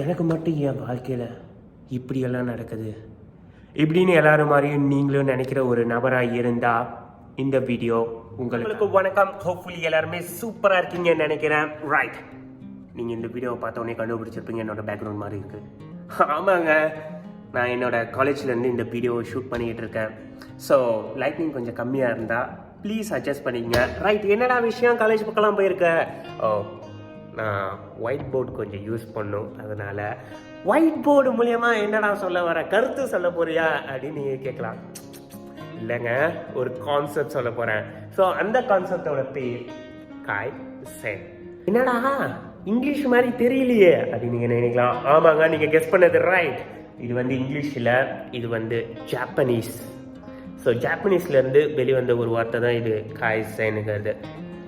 எனக்கு மட்டும் என் வாழ்க்கையில் இப்படியெல்லாம் நடக்குது இப்படின்னு எல்லாரும் மாதிரியும் நீங்களும் நினைக்கிற ஒரு நபராக இருந்தால் இந்த வீடியோ உங்களுக்கு வணக்கம். ஹோப்ஃபுல்லி எல்லாருமே சூப்பராக இருக்கீங்கன்னு நினைக்கிறேன். ரைட், நீங்கள் இந்த வீடியோவை பார்த்தோன்னே கண்டுபிடிச்சிருப்பீங்க என்னோட பேக்ரவுண்ட் மாதிரி இருக்குது. ஆமாங்க, நான் என்னோட காலேஜ்லேருந்து இந்த வீடியோவை ஷூட் பண்ணிக்கிட்டு இருக்கேன். ஸோ லைட்னிங் கொஞ்சம் கம்மியாக இருந்தால் ப்ளீஸ் அட்ஜஸ்ட் பண்ணிக்கங்க. ரைட், என்னடா விஷயம், காலேஜ் பக்கம்லாம் போயிருக்க? ஓ, நான் ஒயிட் போர்டு கொஞ்சம் யூஸ் பண்ணும், அதனால் ஒயிட் போர்டு மூலயமா என்னடா சொல்ல வர, கருத்து சொல்ல போறியா அப்படின்னு நீங்கள் கேட்கலாம். இல்லைங்க, ஒரு கான்செப்ட் சொல்ல போகிறேன். ஸோ அந்த கான்செப்டோட பேர் காய் சென். என்னடா இங்கிலீஷ் மாதிரி தெரியலையே அப்படின்னு நீங்கள் நினைக்கலாம். ஆமாங்க, நீங்கள் கெஸ் பண்ணது ரைட். இது வந்து இங்கிலீஷில், இது வந்து ஜாப்பனீஸ். ஸோ ஜாப்பனீஸ்லேருந்து வெளிவந்த ஒரு வார்த்தை தான் இது காய் சென்னுங்கிறது.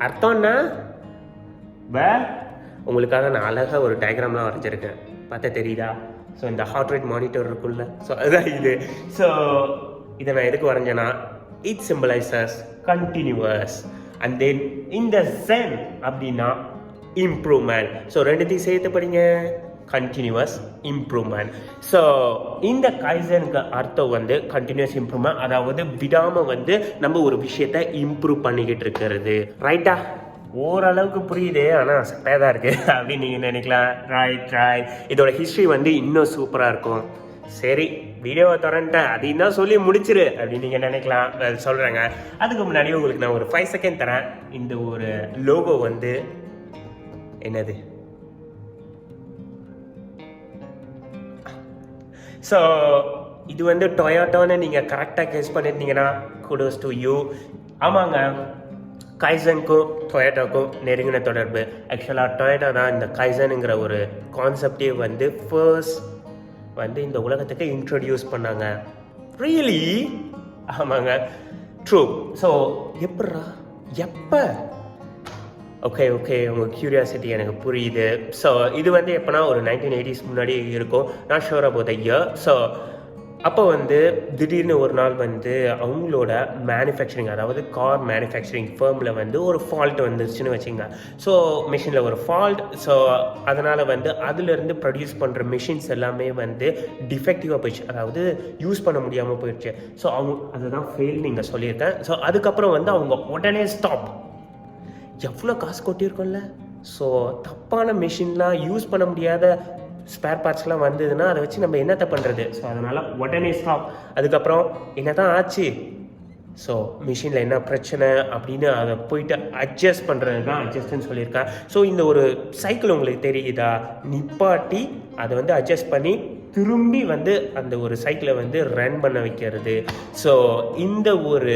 அர்த்தம்னா உங்களுக்காக நான் அழகாக ஒரு டயக்ராம்லாம் வரைஞ்சிருக்கேன், பார்த்தா தெரியுதா? ஸோ இந்த ஹார்ட் ரேட் மானிட்டர் இருக்குல்ல, ஸோ அதுதான் இது. ஸோ இதை நான் எதுக்கு வரைஞ்சேன்னா, it simplifies continuous and then இந்த சென் அப்படின்னா இம்ப்ரூவ்மெண்ட். ஸோ ரெண்டுத்தையும் சேர்த்து படிங்க, கண்டினியூவஸ் இம்ப்ரூவ்மெண்ட். ஸோ இந்த கைசனுக்கு அர்த்தம் வந்து கண்டினியூஸ் இம்ப்ரூவ்மெண்ட், அதாவது விடாமல் வந்து நம்ம ஒரு விஷயத்தை இம்ப்ரூவ் பண்ணிக்கிட்டு இருக்கிறது. ரைட்டா? ஓரளவுக்கு புரியுது, ஆனால் சட்டையாக தான் இருக்குது அப்படின்னு நீங்கள் நினைக்கலாம். ரைட், இதோட ஹிஸ்ட்ரி வந்து இன்னும் சூப்பராக இருக்கும். சரி, வீடியோவை தொடர்ந்துட்டேன், அதையும் தான் சொல்லி முடிச்சிரு அப்படின்னு நீங்கள் நினைக்கலாம். சொல்கிறேங்க. அதுக்கு முன்னாடி உங்களுக்கு நான் ஒரு 5 செகண்ட் தரேன். இந்த ஒரு லோகோ வந்து என்னது? ஸோ இது வந்து டொயோட்டோன்னு நீங்கள் கரெக்டாக கெஸ் பண்ணியிருந்தீங்கன்னா குடோஸ் டு யூ. ஆமாங்க, கைசனுக்கும் டொயோட்டோக்கும் நெருங்கின தொடர்பு. ஆக்சுவலாக டொயோட்டோ தான் இந்த கைசனுங்கிற ஒரு கான்செப்டே வந்து ஃபர்ஸ்ட் வந்து இந்த உலகத்துக்கு இன்ட்ரடியூஸ் பண்ணாங்க. ரியலி? ஆமாங்க, ட்ரூ. ஸோ எப்போ ஓகே உங்கள் க்யூரியாசிட்டி எனக்கு புரியுது. ஸோ இது வந்து எப்போனா ஒரு 1980s முன்னாடி இருக்கும், நான் sure about the year. So அப்போ வந்து திடீர்னு ஒரு நாள் வந்து அவங்களோட மேனுஃபேக்சரிங், அதாவது கார் மேனுஃபேக்சரிங் ஃபேர்மில் வந்து ஒரு ஃபால்ட் வந்துருச்சுன்னு வச்சுங்க. ஸோ மிஷினில் ஒரு ஃபால்ட். ஸோ அதனால் வந்து அதுலேருந்து ப்ரொடியூஸ் பண்ணுற மிஷின்ஸ் எல்லாமே வந்து டிஃபெக்டிவாக போயிடுச்சு, அதாவது யூஸ் பண்ண முடியாமல் போயிடுச்சு. ஸோ அவங்க அதுதான் ஃபெயில் நீங்கள் சொல்லியிருக்கேன். ஸோ அதுக்கப்புறம் வந்து அவங்க உடனே ஸ்டாப். எவ்வளோ காசு கொட்டியிருக்கோம்ல. ஸோ தப்பான மிஷின்லாம், யூஸ் பண்ண முடியாத ஸ்பேர் பார்ட்ஸ்லாம் வந்ததுன்னா அதை வச்சு நம்ம என்னத்தை பண்ணுறது? ஸோ அதனால் உடனே ஸ்டாப். அதுக்கப்புறம் என்ன தான் ஆச்சு? ஸோ மிஷினில் என்ன பிரச்சனை அப்படின்னு அதை போயிட்டு அட்ஜஸ்ட் பண்ணுறது தான் அட்ஜஸ்ட்னு சொல்லியிருக்கேன். ஸோ இந்த ஒரு சைக்கிள் உங்களுக்கு தெரியுதா? நிப்பாட்டி அதை வந்து அட்ஜஸ்ட் பண்ணி திரும்பி வந்து அந்த ஒரு சைக்கிளை வந்து ரன் பண்ண வைக்கிறது. ஸோ இந்த ஒரு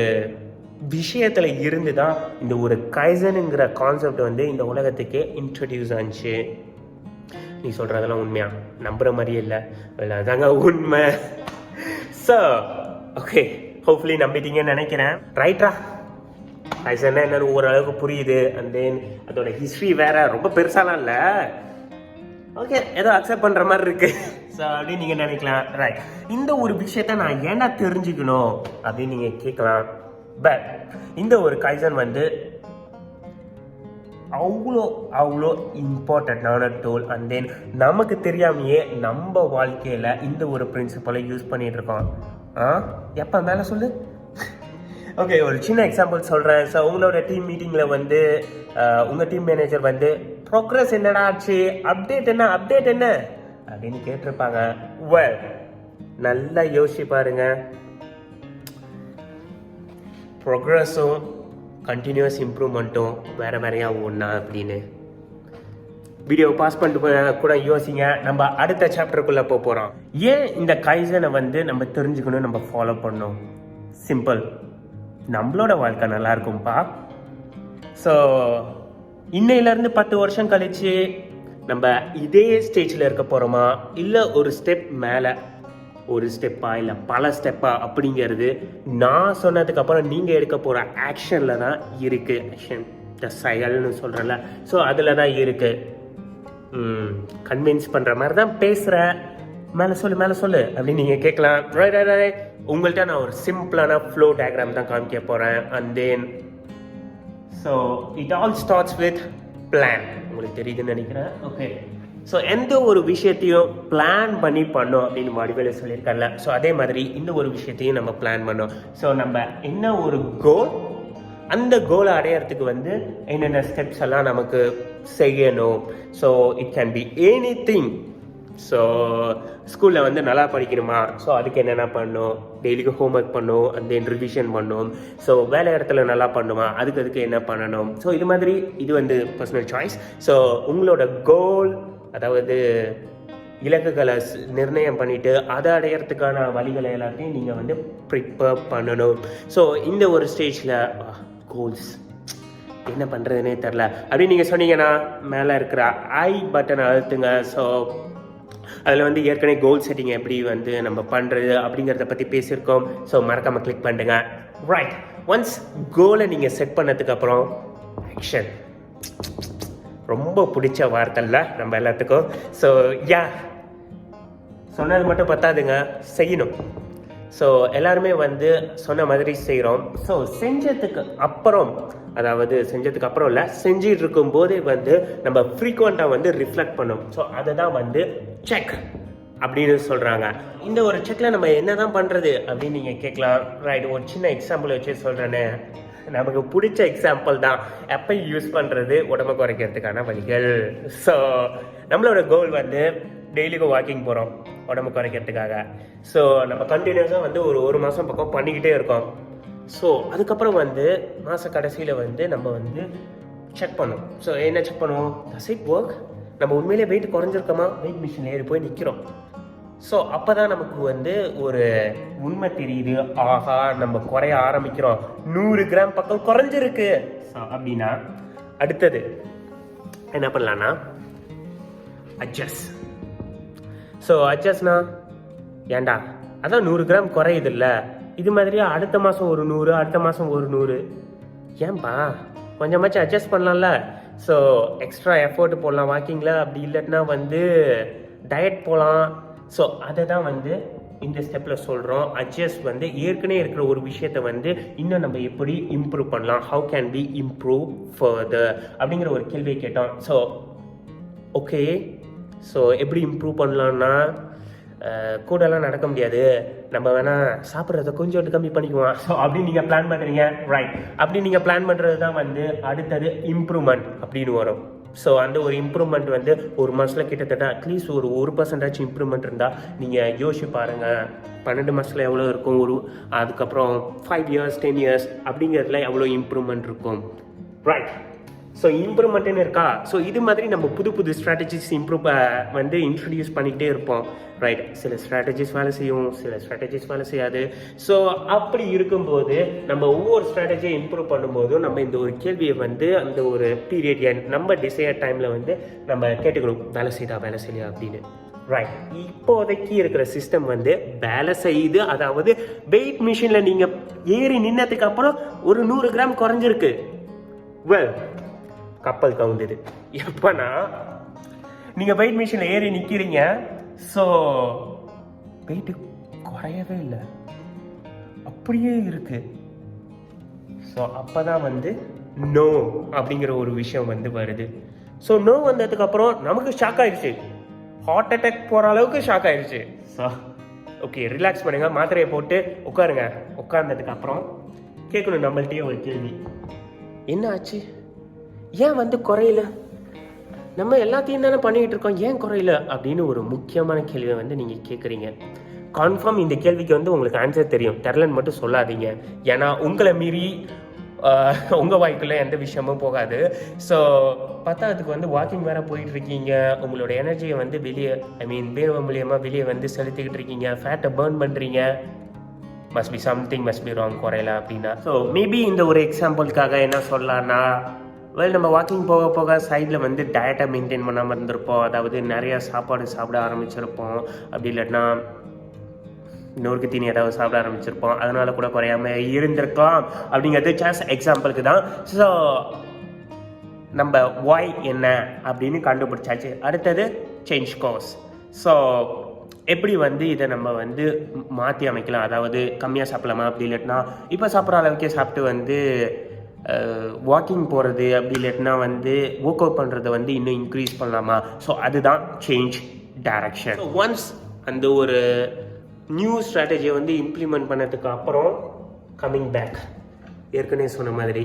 விஷயத்தில் இருந்து தான் இந்த ஒரு கைசனுங்கிற கான்செப்ட் வந்து இந்த உலகத்துக்கே இன்ட்ரடியூஸ் ஆச்சு. நீ சொல்கிறதெல்லாம் உண்மையா? நம்புகிற மாதிரியே இல்லை, அதாங்க உண்மை. ஸோ ஓகே, ஹோப்ஃபுல்லி நம்பிட்டீங்கன்னு நினைக்கிறேன். ரைட்டா? கைசன்னா என்னன்னு ஓரளவுக்கு புரியுது. அண்ட் தென் அதோட ஹிஸ்ட்ரி வேற ரொம்ப பெருசாலாம் இல்லை. ஓகே, ஏதோ அக்செப்ட் பண்ணுற மாதிரி இருக்கு. ஸோ அப்படின்னு நீங்கள் நினைக்கலாம். ரைட், இந்த ஒரு விஷயத்த நான் ஏன்னா தெரிஞ்சுக்கணும் அப்படின்னு நீங்கள் கேட்கலாம். பட் இந்த ஒரு கைசன் வந்து அவ்வளோ இம்பார்ட்டண்ட்டான டூல். அண்ட் தென் நமக்கு தெரியாமையே நம்ம வாழ்க்கையில் இந்த ஒரு பிரின்சிபலை யூஸ் பண்ணிட்டு இருக்கோம். எப்போ மேலே சொல்லு. ஓகே, ஒரு சின்ன எக்ஸாம்பிள் சொல்கிறேன். ஸோ உங்களோட டீம் மீட்டிங்கில் வந்து உங்கள் டீம் மேனேஜர் வந்து ப்ரோக்ரஸ் என்னடா ஆச்சு, அப்டேட் என்ன அப்படின்னு கேட்டிருப்பாங்க. வெல், நல்லா யோசிச்சு பாருங்க, ப்ரோக்ரஸும் கண்டினியூஸ் இம்ப்ரூவ்மெண்ட்டும் வேறையா ஒன்றா அப்படின்னு. வீடியோ பாஸ் பண்ணிட்டு கூட யோசிங்க. நம்ம அடுத்த சாப்டருக்குள்ளே போகிறோம். ஏன் இந்த கைசனை வந்து நம்ம தெரிஞ்சுக்கணும், நம்ம ஃபாலோ பண்ணணும்? சிம்பிள், நம்மளோட வாழ்க்கை நல்லா இருக்கும்பா. ஸோ இன்னையிலேருந்து 10 வருஷம் கழிச்சு நம்ம இதே ஸ்டேஜில் இருக்க போகிறோமா, இல்லை ஒரு ஸ்டெப் மேலே, ஒரு ஸ்டெப்பா இல்லை பல ஸ்டெப்பா அப்படிங்கிறது நான் சொன்னதுக்கப்புறம் நீங்கள் எடுக்க போகிற ஆக்ஷனில் தான் இருக்குது. ஆக்ஷன் த செயல்னு சொல்கிறேன்ல, ஸோ அதில் தான் இருக்குது. கன்வின்ஸ் பண்ணுற மாதிரி தான் பேசுகிறேன். மேலே சொல்லு அப்படின்னு நீங்கள் கேட்கலாம். ரைட், உங்கள்கிட்ட நான் ஒரு சிம்பிளான ஃப்ளோ டயக்ராம் தான் காமிக்க போகிறேன். And then so it all starts with plan. உங்களுக்கு தெரியுதுன்னு நினைக்கிறேன். ஓகே, ஸோ எந்த ஒரு விஷயத்தையும் பிளான் பண்ணி பண்ணோம் அப்படின்னு வடிவேலு சொல்லியிருக்காங்கல்ல, ஸோ அதே மாதிரி இந்த ஒரு விஷயத்தையும் நம்ம பிளான் பண்ணோம். ஸோ நம்ம என்ன ஒரு கோல், அந்த கோலை அடையிறதுக்கு வந்து என்னென்ன ஸ்டெப்ஸ் எல்லாம் நமக்கு செய்யணும். So it can be any thing. So ஸ்கூலில் வந்து நல்லா படிக்கணுமா, ஸோ அதுக்கு என்னென்ன பண்ணணும், டெய்லிக்கும் ஹோம் ஒர்க் பண்ணணும், அண்ட் தென் ரிவிஷன் பண்ணணும். ஸோ வேலை இடத்துல நல்லா பண்ணுமா, அதுக்கு என்ன பண்ணணும். ஸோ இது மாதிரி இது வந்து பர்சனல் சாய்ஸ். ஸோ உங்களோட கோல், அதாவது இலக்குகளை நிர்ணயம் பண்ணிவிட்டு அதை அடையிறதுக்கான வழிகளை எல்லாத்தையும் நீங்கள் வந்து ப்ரிப்பேர் பண்ணணும். ஸோ இந்த ஒரு ஸ்டேஜில் கோல்ஸ் என்ன பண்ணுறதுனே தெரில அப்படின்னு நீங்கள் சொன்னீங்கன்னா மேலே இருக்கிற ஐ பட்டனை அழுத்துங்க. ஸோ அதில் வந்து ஏற்கனவே கோல் செட்டிங் எப்படி வந்து நம்ம பண்ணுறது அப்படிங்கிறத பற்றி பேசியிருக்கோம். ஸோ மறக்காமல் கிளிக் பண்ணுங்க. ரைட், ஒன்ஸ் கோலை நீங்கள் செட் பண்ணதுக்கப்புறம் ஆக்ஷன், ரொம்ப பிடிச்ச வார்த்தைல நம்ம எல்லாத்துக்கும். ஸோ சொன்னது மட்டும் பத்தாதுங்க, செய்யணும். ஸோ எல்லாருமே வந்து சொன்ன மாதிரி செய்கிறோம். ஸோ செஞ்சதுக்கு அப்புறம், அதாவது செஞ்சதுக்கு அப்புறம் இல்லை, செஞ்சிட்டு இருக்கும் போதே வந்து நம்ம ஃப்ரீக்வெண்ட்டாக வந்து ரிஃப்ளெக்ட் பண்ணோம். ஸோ அதை தான் வந்து செக் அப்படின்னு சொல்கிறாங்க. இந்த ஒரு செக்கில் நம்ம என்ன தான் பண்ணுறது அப்படின்னு நீங்கள் கேட்கலாம். ரைட், ஒரு சின்ன எக்ஸாம்பிள் வச்சு சொல்கிறேன்னு. நமக்கு பிடிச்ச எக்ஸாம்பிள் தான் எப்போ யூஸ் பண்ணுறது உடம்பு குறைக்கிறதுக்கான வழிகள். ஸோ நம்மளோட கோல் வந்து டெய்லிக்கும் வாக்கிங் போகிறோம் உடம்பு குறைக்கிறதுக்காக. ஸோ நம்ம கண்டினியூஸாக வந்து ஒரு மாதம் பக்கம் பண்ணிக்கிட்டே இருக்கோம். ஸோ அதுக்கப்புறம் வந்து மாத கடைசியில் வந்து நம்ம வந்து செக் பண்ணோம். ஸோ என்ன செக் பண்ணுவோம், டஸ் இட் ஒர்க், நம்ம உண்மையிலே வெயிட் குறைஞ்சிருக்கோமா, வெயிட் மிஷின் ஏறி போய் நிற்கிறோம். ஸோ அப்போ தான் நமக்கு வந்து ஒரு உண்மை தெரியுது, ஆஹா நம்ம குறைய ஆரம்பிக்கிறோம், 100 கிராம் பக்கம் குறைஞ்சிருக்கு. ஸோ அப்படின்னா அடுத்தது என்ன பண்ணலான்னா அட்ஜஸ்ட். ஸோ அட்ஜஸ்ட்னா ஏண்டா அதான் 100 கிராம் குறையுது இல்லை, இது மாதிரியா அடுத்த மாதம் ஒரு 100, அடுத்த மாதம் ஒரு 100, ஏன்பா கொஞ்சமாச்சும் அட்ஜஸ்ட் பண்ணலாம்ல. ஸோ எக்ஸ்ட்ரா எஃபோர்ட் போடலாம் வாக்கிங்கில், அப்படி இல்லைன்னா வந்து டயட் போகலாம். ஸோ அதை தான் வந்து இந்த ஸ்டெப்பில் சொல்கிறோம். அட்ஜஸ்ட் வந்து ஏற்கனவே இருக்கிற ஒரு விஷயத்தை வந்து இன்னும் நம்ம எப்படி இம்ப்ரூவ் பண்ணலாம், how can we improve further அப்படிங்கிற ஒரு கேள்வியை கேட்டோம். ஸோ ஓகே, ஸோ எப்படி இம்ப்ரூவ் பண்ணலான்னா, கூடலாம் நடக்க முடியாது, நம்ம வேணால் சாப்பிட்றத கொஞ்சோட்டு கம்மி பண்ணிக்குவோம். ஸோ அப்படி நீங்கள் பிளான் பண்ணுறீங்க. ரைட், அப்படி நீங்கள் பிளான் பண்ணுறது தான் வந்து அடுத்தது இம்ப்ரூவ்மெண்ட் அப்படின்னு வரும். ஸோ அந்த ஒரு இம்ப்ரூவ்மெண்ட் வந்து ஒரு மாதத்தில் கிட்டத்தட்ட அட்லீஸ்ட் ஒரு 1% இம்ப்ரூவ்மெண்ட் இருந்தால் நீங்கள் யோசிச்சு பாருங்கள், 12 மாதத்தில் எவ்வளோ இருக்கும், அதுக்கப்புறம் 5 இயர்ஸ் 10 இயர்ஸ் அப்படிங்கிறதுல எவ்வளோ இம்ப்ரூவ்மெண்ட் இருக்கும். ரைட், ஸோ இம்ப்ரூவ்மெண்ட்டுன்னு இருக்கா. ஸோ இது மாதிரி நம்ம புது ஸ்ட்ராட்டஜிஸ் வந்து இன்ட்ரடியூஸ் பண்ணிக்கிட்டே இருப்போம். ரைட், சில ஸ்ட்ராட்டஜிஸ் வேலை செய்யும், சில ஸ்ட்ராட்டஜிஸ் வேலை செய்யாது. ஸோ அப்படி இருக்கும்போது நம்ம ஒவ்வொரு ஸ்ட்ராட்டஜியை இம்ப்ரூவ் பண்ணும்போதும் நம்ம இந்த ஒரு கேள்வியை வந்து அந்த ஒரு பீரியட் நம்ம டிசையர் டைமில் வந்து நம்ம கேட்டுக்கணும், வேலை செய்யலையா அப்படின்னு. ரைட், இப்போதைக்கு இருக்கிற சிஸ்டம் வந்து வேலை செய்யுது. அதாவது வெயிட் மிஷினில் நீங்கள் ஏறி நின்னதுக்கு அப்புறம் ஒரு 100 கிராம் குறைஞ்சிருக்கு. வெல், கப்பல் கவுந்தது எப்பனா நீங்கள் வெயிட் மிஷினில் ஏறி நிற்கிறீங்க. ஸோ வெயிட்டு குறையவே இல்லை, அப்படியே இருக்கு. ஸோ அப்போ தான் வந்து நோ அப்படிங்கிற ஒரு விஷயம் வந்து வருது. ஸோ நோ வந்ததுக்கப்புறம் நமக்கு ஷாக் ஆயிடுச்சு, ஹார்ட் அட்டாக் போகிற அளவுக்கு ஷாக் ஆயிடுச்சு. ஸோ ஓகே, ரிலாக்ஸ் பண்ணுங்க, மாத்திரையை போட்டு உட்காருங்க. உட்கார்ந்ததுக்கப்புறம் கேட்கணும் நம்மள்கிட்டயே ஒரு கேள்வி, என்ன ஆச்சு, ஏன் வந்து குறையல, நம்ம எல்லாத்தையும் தானே பண்ணிக்கிட்டு இருக்கோம், ஏன் குறையல அப்படின்னு ஒரு முக்கியமான கேள்வியை வந்து நீங்கள் கேட்குறீங்க. கன்ஃபார்ம் இந்த கேள்விக்கு வந்து உங்களுக்கு ஆன்சர் தெரியும், தெரிலன்னு மட்டும் சொல்லாதீங்க. ஏன்னா உங்களை மீறி உங்கள் வாய்க்குள்ளே எந்த விஷயமும் போகாது. ஸோ பத்தாவதுக்கு வந்து வாக்கிங் வேறு போயிட்டு இருக்கீங்க, உங்களோட எனர்ஜியை வந்து வெளியே வேர்வை மூலியமாக வெளியே வந்து செலுத்திக்கிட்டு இருக்கீங்க, ஃபேட்டை பர்ன் பண்ணுறீங்க. Must be something must be wrong குறையல அப்படின்னா. ஸோ மேபி இந்த ஒரு எக்ஸாம்பிளுக்காக என்ன சொல்லலாம்னா, நம்ம வாக்கிங் போக போக சைடில் வந்து டயட்டை மெயின்டைன் பண்ணாமல் இருந்திருப்போம். அதாவது நிறையா சாப்பாடு சாப்பிட ஆரம்பிச்சிருப்போம், அப்படி இல்லைன்னா நொறுக்கு தீனி ஏதாவது சாப்பிட ஆரம்பிச்சிருப்போம், அதனால கூட குறையாம இருந்திருக்கலாம் அப்படிங்கிறது ஜஸ்ட் எக்ஸாம்பிளுக்கு தான். ஸோ நம்ம வாய் என்ன அப்படின்னு கண்டுபிடிச்சாச்சு. அடுத்தது சேஞ்ச் கோர்ஸ். ஸோ எப்படி வந்து இதை நம்ம வந்து மாற்றி அமைக்கலாம், அதாவது கம்மியாக சாப்பிடலாமா, அப்படி இல்லைன்னா இப்போ சாப்பிட்ற அளவுக்கே சாப்பிட்டு வந்து வாக்கிங் போகிறது அப்படி இல்லைன்னா வந்து ஒர்க் அவுட் பண்ணுறதை வந்து இன்னும் இன்க்ரீஸ் பண்ணலாமா. ஸோ அதுதான் சேஞ்ச் டைரக்ஷன். ஒன்ஸ் அந்த ஒரு நியூ ஸ்ட்ராட்டஜியை வந்து இம்ப்ளிமெண்ட் பண்ணதுக்கு அப்புறம் கம்மிங் பேக், ஏற்கனவே சொன்ன மாதிரி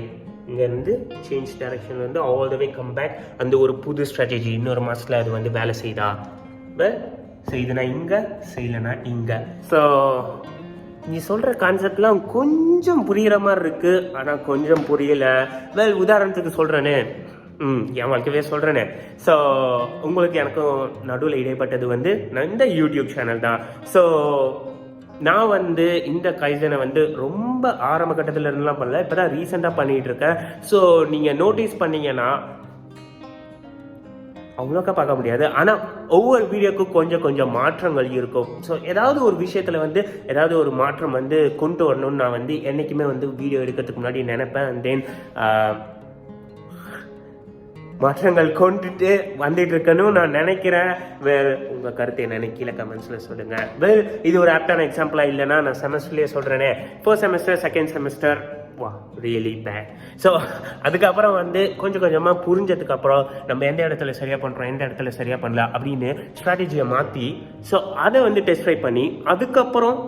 இங்கேருந்து சேஞ்ச் டைரக்ஷன் வந்து all the way come back. அந்த ஒரு புது ஸ்ட்ராட்டஜி இன்னொரு மாதத்தில் அது வந்து வேலை செய்தா, செய்யுதுனா இங்கே, செய்யலைனா இங்கே. ஸோ நீ சொல்கிற கான்செப்ட்லாம் கொஞ்சம் புரிகிற மாதிரி இருக்குது, ஆனால் கொஞ்சம் புரியலை. உதாரணத்துக்கு சொல்கிறேனே, என் வாழ்க்கையே சொல்கிறேனே. ஸோ உங்களுக்கு எனக்கும் நடுவில் இடைப்பட்டது வந்து நான் இந்த யூடியூப் சேனல் தான். ஸோ நான் வந்து இந்த கைசனை வந்து ரொம்ப ஆரம்ப கட்டத்தில் இருந்துலாம் பண்ணல, இப்போ தான் ரீசெண்டாக பண்ணிகிட்டு இருக்கேன். ஸோ நீங்கள் நோட்டீஸ் பண்ணீங்கன்னா அவ்வளோக்கா பார்க்க முடியாது, ஆனால் ஒவ்வொரு வீடியோக்கும் கொஞ்சம் கொஞ்சம் மாற்றங்கள் இருக்கும். ஸோ ஏதாவது ஒரு விஷயத்தில் வந்து ஏதாவது ஒரு மாற்றம் வந்து கொண்டு வரணும்னு நான் வந்து என்றைக்குமே வந்து வீடியோ எடுக்கிறதுக்கு முன்னாடி நினைப்பேன். அண்ட் தென் மாற்றங்கள் கொண்டுட்டு வந்துட்டு இருக்கணும் நான் நினைக்கிறேன். உங்கள் கருத்தை எனக்கு கீழே கமெண்ட்ஸில் சொல்லுங்கள். இது ஒரு ஆப்டான எக்ஸாம்பிளாக இல்லைன்னா நான் செமஸ்டர்லேயே சொல்கிறேனே, ஃபர்ஸ்ட் செமஸ்டர் செகண்ட் செமஸ்டர் வா ரியலி பேட். ஸோ அதுக்கப்புறம் வந்து கொஞ்சம் கொஞ்சமாக புரிஞ்சதுக்கப்புறம் நம்ம எந்த இடத்துல சரியாக பண்ணுறோம், எந்த இடத்துல சரியாக பண்ணல அப்படின்னு ஸ்ட்ராட்டஜியை மாற்றி, ஸோ அதை வந்து டெஸ்ட் ட்ரை பண்ணி அதுக்கப்புறம்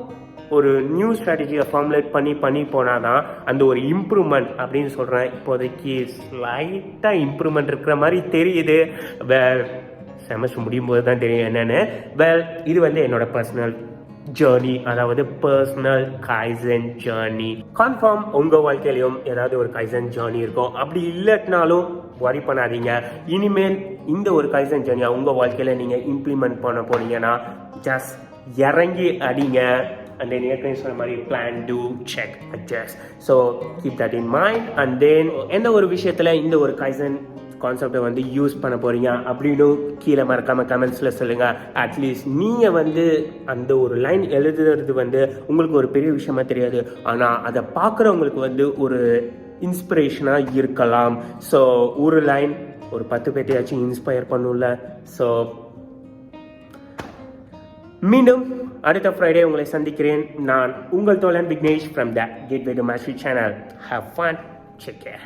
ஒரு நியூ ஸ்ட்ராட்டஜியை ஃபார்முலேட் பண்ணி போனால் தான் அந்த ஒரு இம்ப்ரூவ்மெண்ட் அப்படின்னு சொல்கிறேன். இப்போதைக்கு ஸ்லைட்டாக இம்ப்ரூவ்மெண்ட் இருக்கிற மாதிரி தெரியுது. செமஸ்டர் முடியும் போது தான் தெரியும் என்னென்னு. இது வந்து என்னோட பர்சனல் ஜேர்னி, அதாவது பர்சனல் கைசன் ஜேர்னி. கன்ஃபார்ம் உங்கள் வாழ்க்கையிலையும் ஏதாவது ஒரு கைசன் ஜேர்னி இருக்கும். அப்படி இல்லைனாலும் வரி பண்ணாதீங்க. இனிமேல் இந்த ஒரு கைசன் ஜேர்னியை உங்கள் வாழ்க்கையில் நீங்கள் இம்ப்ளிமெண்ட் பண்ண போனீங்கன்னா ஜஸ்ட் இறங்கி அடிங்க. And then ஏற்கனவே சொன்ன மாதிரி plan, do, check, adjust. So keep that in mind. And then எந்த ஒரு விஷயத்தில் இந்த ஒரு கைசன் கான்செப்டை வந்து யூஸ் பண்ண போகிறீங்க அப்படின்னு கீழே மறக்காமல் கமெண்ட்ஸில் சொல்லுங்கள். அட்லீஸ்ட் நீங்கள் வந்து அந்த ஒரு லைன் எழுதுறது வந்து உங்களுக்கு ஒரு பெரிய விஷயமா தெரியாது, ஆனால் அதை பார்க்குறவங்களுக்கு வந்து ஒரு இன்ஸ்பிரேஷனாக இருக்கலாம். ஸோ ஒரு லைன் ஒரு 10 பேர்த்தையாச்சும் இன்ஸ்பயர் பண்ணும்ல. ஸோ மீண்டும் அடுத்த ஃப்ரைடே உங்களை சந்திக்கிறேன். நான் உங்கள் தோழன் Vignesh from the gateway to mastery channel. Have fun, take care.